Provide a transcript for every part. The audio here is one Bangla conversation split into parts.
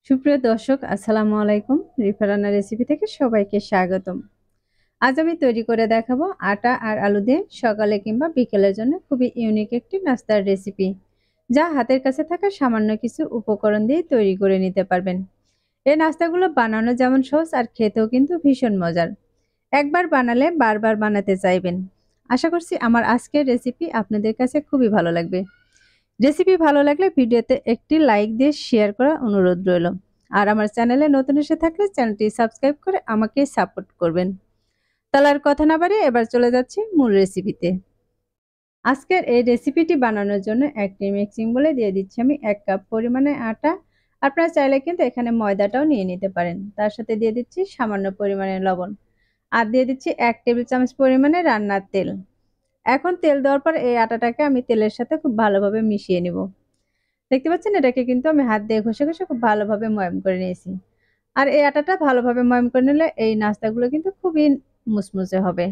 সুপ্রিয় দর্শক, আসসালামু আলাইকুম। রিফা রান্নার রেসিপি থেকে সবাইকে স্বাগতম। আজ আমি তৈরি করে দেখাবো আটা আর আলু দিয়ে সকালে কিংবা বিকেলের জন্য খুবই ইউনিক একটি নাস্তার রেসিপি, যা হাতের কাছে থাকা সামান্য কিছু উপকরণ দিয়ে তৈরি করে নিতে পারবেন। এই নাস্তাগুলো বানানো যেমন সহজ আর খেতেও কিন্তু ভীষণ মজার। একবার বানালে বারবার বানাতে চাইবেন। আশা করছি আমার আজকের রেসিপি আপনাদের কাছে খুবই ভালো লাগবে। রেসিপি ভালো লাগলে ভিডিওতে একটি লাইক দিয়ে শেয়ার করার অনুরোধ রইল। আর আমার চ্যানেলে নতুন এসে থাকলে চ্যানেলটি সাবস্ক্রাইব করে আমাকে সাপোর্ট করবেন। তাহলে আর কথা না বাড়িয়ে এবার চলে যাচ্ছি মূল রেসিপিতে। আজকের এই রেসিপিটি বানানোর জন্য একটি মিক্সিং বলে দিয়ে দিচ্ছি আমি 1 কাপ পরিমাণে আটা। আপনারা চাইলে কিন্তু এখানে ময়দাটাও নিয়ে নিতে পারেন। তার সাথে দিয়ে দিচ্ছি সামান্য পরিমাণে লবণ। আর দিয়ে দিচ্ছি 1 টেবিল চামচ পরিমাণে রান্নার তেল। এখন তেল দেওয়ার পর এই আটাটাকে আমি তেলের সাথে খুব ভালোভাবে মিশিয়ে নিব। দেখতে পাচ্ছেন, এটাকে কিন্তু আমি হাত দিয়ে ঘষে ঘষে খুব ভালোভাবে ময়াম করে নিয়েছি। আর এই আটাটা ভালোভাবে ময়াম করে নিলে এই নাস্তাগুলো কিন্তু খুবই মুসমুসে হবে।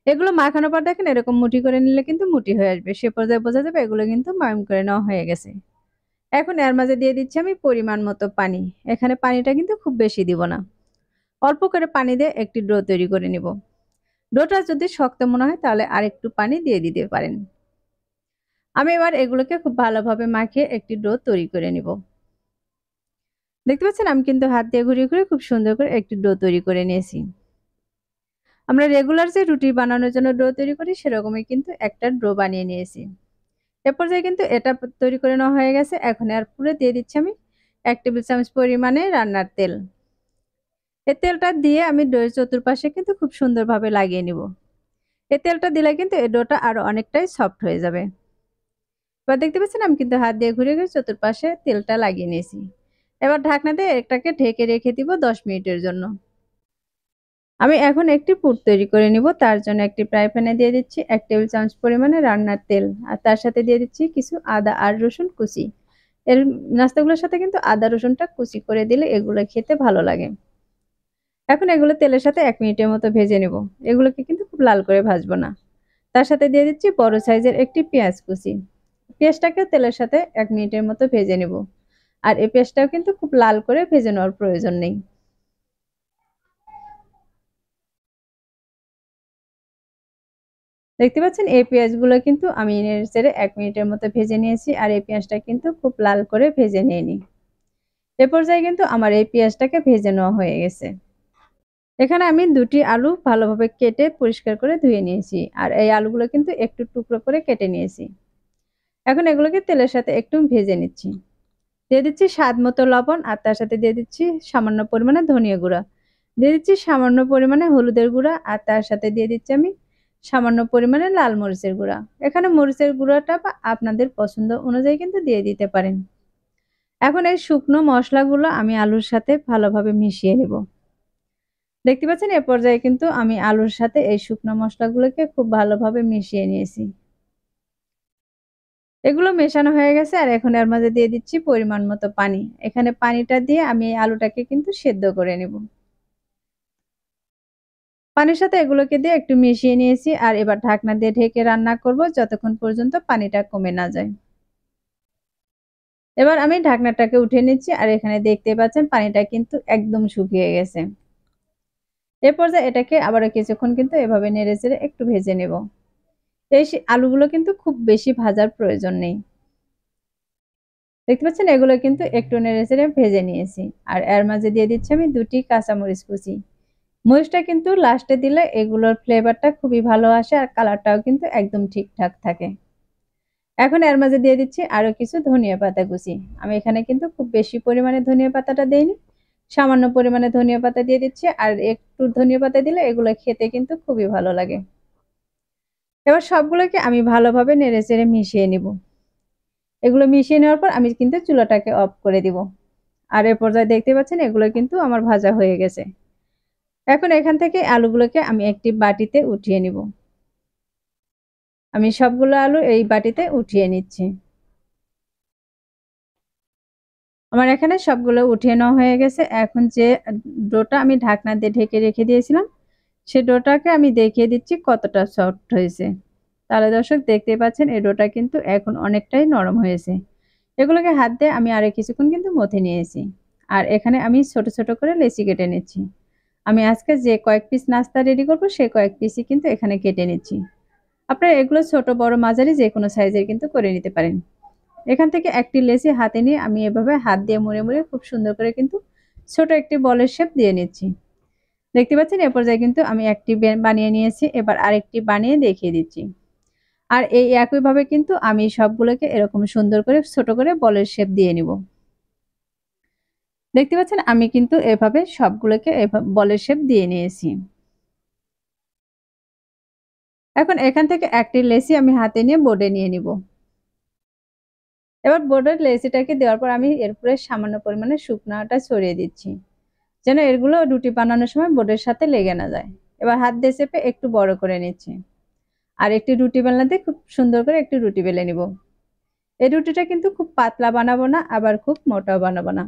এগুলো মাখানোর পর দেখেন এরকম মুঠি করে নিলে কিন্তু মুঠি হয়ে আসবে। সে পর্যায়ে বোঝা যাবে এগুলো কিন্তু ময়াম করে নেওয়া হয়ে গেছে। এখন এর মাঝে দিয়ে দিচ্ছি আমি পরিমাণ মতো পানি। এখানে পানিটা কিন্তু খুব বেশি দিব না। অল্প করে পানি দিয়ে একটি ডো তৈরি করে নিব। ডোটা যদি শক্ত মনে হয় তাহলে আরেকটু পানি দিয়ে দিতে পারেন। আমি এবার এগুলোকে খুব ভালোভাবে মাখিয়ে একটি ডো তৈরি করে নিব। দেখতে পাচ্ছেন, আমি কিন্তু হাত দিয়ে ঘুরিয়ে ঘুরিয়ে খুব সুন্দর করে একটি ডো তৈরি করে নিয়েছি। আমরা রেগুলার যে রুটি বানানোর জন্য ডো তৈরি করি সেরকমই কিন্তু একটা ডো বানিয়ে নিয়েছি। এ পর্যায়ে কিন্তু এটা তৈরি করে নেওয়া হয়ে গেছে। এখন আর পুরো দিয়ে দিচ্ছি আমি 1 টেবিল চামচ পরিমাণে রান্নার তেল। এই তেলটা দিয়ে আমি ডোয়ের চতুর্পাশে কিন্তু খুব সুন্দরভাবে লাগিয়ে নিব। এই তেলটা দিলে কিন্তু এই ডোটা আরো অনেকটাই সফট হয়ে যাবে। এবার দেখতে পাচ্ছেন, আমি কিন্তু হাত দিয়ে ঘুরে ঘুরে চতুর্পাশে তেলটা লাগিয়ে নিয়েছি। এবার ঢাকনা দিয়ে এটাকে ঢেকে রেখে দিব 10 মিনিটের জন্য। আমি এখন একটি পুর তৈরি করে নিব। তার জন্য একটি ফ্রাই প্যানে দিয়ে দিচ্ছি 1 টেবিল চামচ পরিমাণে রান্নার তেল। আর তার সাথে দিয়ে দিচ্ছি কিছু আদা আর রসুন কুচি। এর নাস্তাগুলোর সাথে কিন্তু আদা রসুনটা কুচি করে দিলে এগুলো খেতে ভালো লাগে। এখন এগুলো তেলের সাথে 1 মিনিটের মতো ভেজে নেব। এগুলোকে কিন্তু খুব লাল করে ভাজবো না। তার সাথে দিয়ে দিচ্ছি বড় সাইজের একটি পেঁয়াজ কুচি। পেঁয়াজটাকে তেলের সাথে 1 মিনিটের মতো ভেজে নেব। আর এই পেঁয়াজটাও কিন্তু খুব লাল করে ভেজে নেওয়ার প্রয়োজন নেই। দেখতে পাচ্ছেন, এই পেঁয়াজগুলো কিন্তু আমি নেড়েচেড়ে 1 মিনিটের মতো ভেজে নিয়েছি। আর এই পেঁয়াজটা কিন্তু খুব লাল করে ভেজে নিইনি। এ পর্যায়ে কিন্তু আমার এই পেঁয়াজটাকে ভেজে নেওয়া হয়ে গেছে। এখানে আমি 2টি আলু ভালোভাবে কেটে পরিষ্কার করে ধুয়ে নিয়েছি। আর এই আলুগুলো কিন্তু একটু টুকরো করে কেটে নিয়েছি। এখন এগুলোকে তেলের সাথে একটু ভেজে নিচ্ছি। দিয়ে দিচ্ছি স্বাদ মতো লবণ। আর তার সাথে দিয়ে দিচ্ছি সামান্য পরিমাণে ধনিয়া গুঁড়া। দিয়ে দিচ্ছি সামান্য পরিমাণে হলুদের গুঁড়া। আর তার সাথে দিয়ে দিচ্ছি আমি সামান্য পরিমাণে লাল মরিচের গুঁড়া। এখানে মরিচের গুঁড়াটা বা আপনাদের পছন্দ অনুযায়ী কিন্তু দিয়ে দিতে পারেন। এখন এই শুকনো মশলাগুলো আমি আলুর সাথে ভালোভাবে মিশিয়ে নেব। দেখতে পাচ্ছেন, এ পর্যায়ে কিন্তু আমি আলুর সাথে এই শুকনো মশলাগুলোকে খুব ভালোভাবে মিশিয়ে নিয়েছি। এগুলো মেশানো হয়ে গেছে। আর এখন এর মাঝে দিয়ে দিচ্ছি পরিমাণ মতো পানি। এখানে পানিটা দিয়ে আমি এই আলুটাকে কিন্তু সেদ্ধ করে নেব। পানির সাথে এগুলোকে দিয়ে একটু মিশিয়ে নিয়েছি। আর এবার ঢাকনা দিয়ে ঢেকে রান্না করব যতক্ষণ পর্যন্ত পানিটা কমে না যায়। এবার আমি ঢাকনাটাকে উঠিয়ে নিচ্ছি। আর এখানে দেখতে পাচ্ছেন পানিটা কিন্তু একদম শুকিয়ে গেছে। এ পর্যায়ে এটাকে আবারও কিছুক্ষণ কিন্তু এভাবে নেড়েচেড়ে একটু ভেজে নেব। এই আলুগুলো কিন্তু খুব বেশি ভাজার প্রয়োজন নেই। দেখতে পাচ্ছেন, এগুলো কিন্তু একটু নেড়েচেড়ে ভেজে নিয়েছি। আর এর মাঝে দিয়ে দিচ্ছি আমি 2টি কাঁচামরিচ কুচি। মরিচটা কিন্তু লাস্টে দিলে এগুলোর ফ্লেভারটা খুবই ভালো আসে আর কালারটাও কিন্তু একদম ঠিকঠাক থাকে। এখন এর মাঝে দিয়ে দিচ্ছি আরো কিছু ধনিয়া পাতা কুচি। আমি এখানে কিন্তু খুব বেশি পরিমাণে ধনিয়া পাতাটা দেইনি। সামান্য পরিমাণে ধনিয়া পাতা দিয়ে দিচ্ছি। আর একটু ধনিয়া পাতা দিলে এগুলো খেতে কিন্তু খুবই ভালো লাগে। এবার সবগুলোকে আমি ভালোভাবে নেড়েচেড়ে মিশিয়ে নিব। এগুলো মিশিয়ে নেওয়ার পর আমি কিন্তু চুলাটাকে অফ করে দিব। আর এ পর্যায়ে দেখতে পাচ্ছেন এগুলো কিন্তু আমার ভাজা হয়ে গেছে। এখন এখান থেকে আলুগুলোকে আমি একটি বাটিতে উঠিয়ে নিব। আমি সবগুলো আলু এই বাটিতে উঠিয়ে নিচ্ছি। আমার এখানে সবগুলো উঠিয়ে নেওয়া হয়ে গেছে। এখন যে ডোটা আমি ঢাকনা দিয়ে ঢেকে রেখে দিয়েছিলাম, সে ডোটাকে আমি দেখিয়ে দিচ্ছি কতটা সফট হয়েছে। তাহলে দর্শক দেখতেই পাচ্ছেন এই ডোটা কিন্তু এখন অনেকটাই নরম হয়েছে। এগুলোকে হাত দিয়ে আমি আরো কিছুক্ষণ কিন্তু মথে নিয়েছি। আর এখানে আমি ছোট ছোট করে লেচি কেটে নিচ্ছি। আমি আজকে যে কয়েক পিস নাস্তা রেডি করব সেই কয়েক পিসই কিন্তু এখানে কেটে নিচ্ছি। আপনারা এগুলো ছোট বড় মাঝারি যে কোনো সাইজের কিন্তু করে নিতে পারেন। এখান থেকে একটি লেচি হাতে নিয়ে আমি এভাবে হাত দিয়ে মুড়ে মুড়ে খুব সুন্দর করে কিন্তু ছোট একটি বলের শেপ দিয়ে নিচ্ছি। দেখতে পাচ্ছেন এ পর্যায়ে কিন্তু আমি একটি বানিয়ে নিয়েছি, এবার আরেকটি বানিয়ে দেখিয়ে দিচ্ছি। আর এই একইভাবে কিন্তু আমি সবগুলোকে এরকম সুন্দর করে ছোট করে বলের শেপ দিয়ে নিব। দেখতে পাচ্ছেন আমি কিন্তু এভাবে সবগুলোকে বলের শেপ দিয়ে নিয়েছি। এখন এখান থেকে একটি লেচি আমি হাতে নিয়ে বোর্ডে নিয়ে নিব। এবার বোর্ডের লেচিটাকে দেওয়ার পর আমি এর উপরে সামান্য পরিমাণে শুকনো আটা ছড়িয়ে দিচ্ছি, যেন এগুলো রুটি বানানোর সময় বোর্ডের সাথে লেগে না যায়। এবার হাত দিয়ে চেপে একটু বড় করে নিচ্ছি। আর একটি রুটি বেলনা দিয়ে খুব সুন্দর করে একটি রুটি বেলে নিব। এই রুটিটা কিন্তু খুব পাতলা বানাবো না, আবার খুব মোটাও বানাবো না।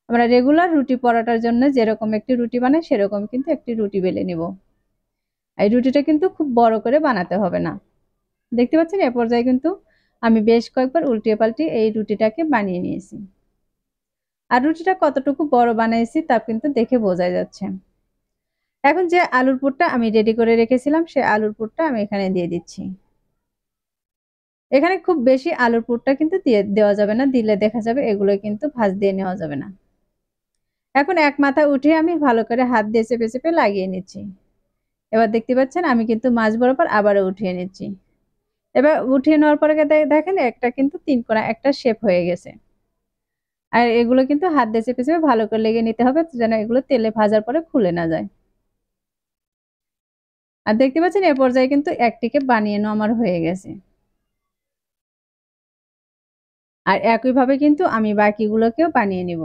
আমরা রেগুলার রুটি পরোটার জন্য যেরকম একটি রুটি বানাই সেরকম কিন্তু একটি রুটি বেলে নিব। এই রুটিটা কিন্তু খুব বড় করে বানাতে হবে না। দেখতে পাচ্ছেন এ পর্যায়ে কিন্তু আমি বেশ কয়েকবার উল্টিয়ে পাল্টিয়ে এই রুটিটাকে বানিয়ে নিয়েছি। আর রুটিটা কতটুকু বড় বানিয়েছি তা কিন্তু দেখে বোঝা যাচ্ছে। এখন যে আলুর পুরটা আমি রেডি করে রেখেছিলাম সেই আলুর পুরটা আমি এখানে দিয়ে দিচ্ছি। এখানে খুব বেশি আলুর পুরটা কিন্তু দেওয়া যাবে না, দিলে দেখা যাবে এগুলো কিন্তু ভাঁজ দিয়ে নেওয়া যাবে না। এখন এক মাথা উঠিয়ে আমি ভালো করে হাত দিয়ে চেপে চেপে লাগিয়ে নিচ্ছি। এবার দেখতে পাচ্ছেন আমি কিন্তু মাঝ বরাবর আবারও উঠিয়ে নিচ্ছি। এবার উঠিয়ে নেওয়ার পরে দেখেন একটা কিন্তু তিন কোণা একটা শেপ হয়ে গেছে। আর এগুলো কিন্তু হাত দিয়ে চেপে চেপে ভালো করে লেগে নিতে হবে, যেন এগুলো তেলে ভাজার পরে খুলে না যায়। আর দেখতে পাচ্ছেন এ পর্যায়ে কিন্তু একটিকে বানিয়ে নেওয়া আমার হয়ে গেছে। আর একইভাবে কিন্তু আমি বাকিগুলোকেও বানিয়ে নিব।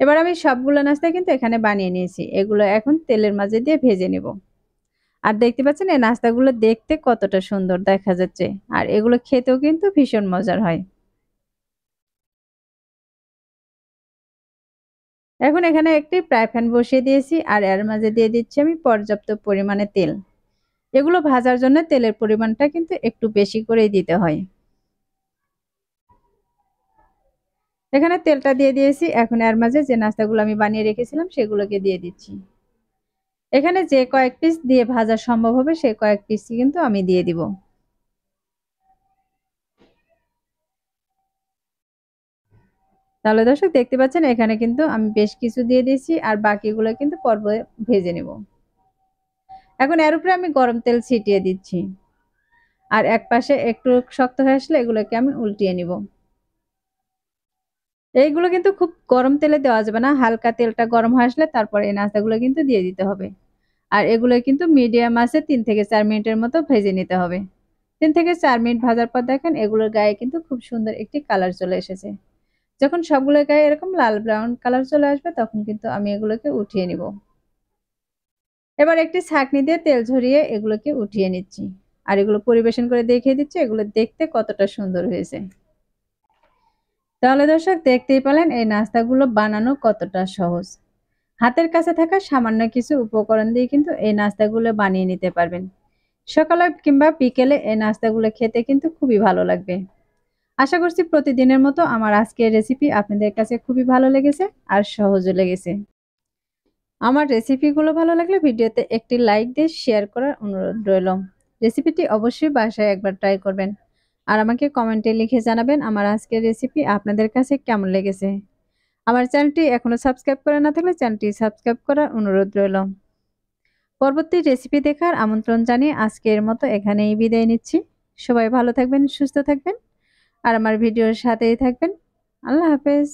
এবার আমি সবগুলো নাস্তা কিন্তু এখানে বানিয়ে নিয়েছি, এগুলো এখন তেলের মাঝে দিয়ে ভেজে নেব। আর দেখতে পাচ্ছেন এই নাস্তাগুলো দেখতে কতটা সুন্দর দেখা যাচ্ছে, আর এগুলো খেতেও কিন্তু ভীষণ মজার হয়। এখন এখানে একটি ফ্রাই প্যান বসিয়ে দিয়েছি, আর এর মাঝে দিয়ে দিচ্ছি আমি পর্যাপ্ত পরিমাণে তেল। এগুলো ভাজার জন্য তেলের পরিমাণটা কিন্তু একটু বেশি করেই দিতে হয়। এখানে তেলটা দিয়ে দিয়েছি, এখন এর মাঝে যে নাস্তাগুলো আমি বানিয়ে রেখেছিলাম সেগুলোকে দিয়ে দিচ্ছি। এখানে যে কয়েক পিস দিয়ে ভাজা সম্ভব হবে সেই কয়েক পিসই কিন্তু আমি দিয়ে দিব। তাহলে দর্শক দেখতে পাচ্ছেন এখানে কিন্তু আমি বেশ কিছু দিয়ে দিয়েছি, আর বাকিগুলো কিন্তু পর্বে ভেজে নেব। এখন এর উপরে আমি গরম তেল ছিটিয়ে দিচ্ছি, আর এক পাশে একটু শক্ত হয়ে আসলে এগুলোকে আমি উল্টিয়ে নিব। এইগুলো কিন্তু খুব গরম তেলে দেওয়া যাবে না, হালকা তেলটা গরম হয়ে আসলে তারপরে এই নাস্তাগুলো কিন্তু দিয়ে দিতে হবে। আর এগুলো কিন্তু মিডিয়াম আছে 3 থেকে 4 মিনিটের মতো ভেজে নিতে হবে। 3 থেকে 4 মিনিট ভাজার পর দেখেন এগুলোর গায়ে কিন্তু খুব সুন্দর একটি কালার চলে এসেছে। যখন সবগুলোর গায়ে এরকম লাল ব্রাউন কালার চলে আসবে তখন কিন্তু আমি এগুলোকে উঠিয়ে নিব। এবার একটি ছাঁকনি দিয়ে তেল ঝরিয়ে এগুলোকে উঠিয়ে নিচ্ছি। আর এগুলো পরিবেশন করে দেখিয়ে দিচ্ছি এগুলো দেখতে কতটা সুন্দর হয়েছে। তাহলে দর্শক দেখতেই পেলেন এই নাস্তাগুলো বানানো কতটা সহজ। হাতের কাছে থাকা সামান্য কিছু উপকরণ দিয়ে কিন্তু এই নাস্তাগুলো বানিয়ে নিতে পারবেন। সকালে কিংবা বিকেলে এই নাস্তাগুলো খেতে কিন্তু খুবই ভালো লাগবে। আশা করছি প্রতিদিনের মতো আমার আজকের রেসিপি আপনাদের কাছে খুবই ভালো লেগেছে আর সহজও লেগেছে। আমার রেসিপিগুলো ভালো লাগলে ভিডিওতে একটি লাইক দিয়ে শেয়ার করার অনুরোধ রইল। রেসিপিটি অবশ্যই বাসায় একবার ট্রাই করবেন। আর আমাকে কমেন্টে লিখে জানাবেন আমার আজকের রেসিপি আপনাদের কাছে কেমন লেগেছে। আমার চ্যানেলটি এখনো সাবস্ক্রাইব করে না থাকলে চ্যানেলটি সাবস্ক্রাইব করার অনুরোধ রইল। পরবর্তী রেসিপি দেখার আমন্ত্রণ জানিয়ে আজকের মতো এখানেই বিদায় নিচ্ছি। সবাই ভালো থাকবেন, সুস্থ থাকবেন, আর আমার ভিডিওর সাথেই থাকবেন। আল্লাহ হাফেজ।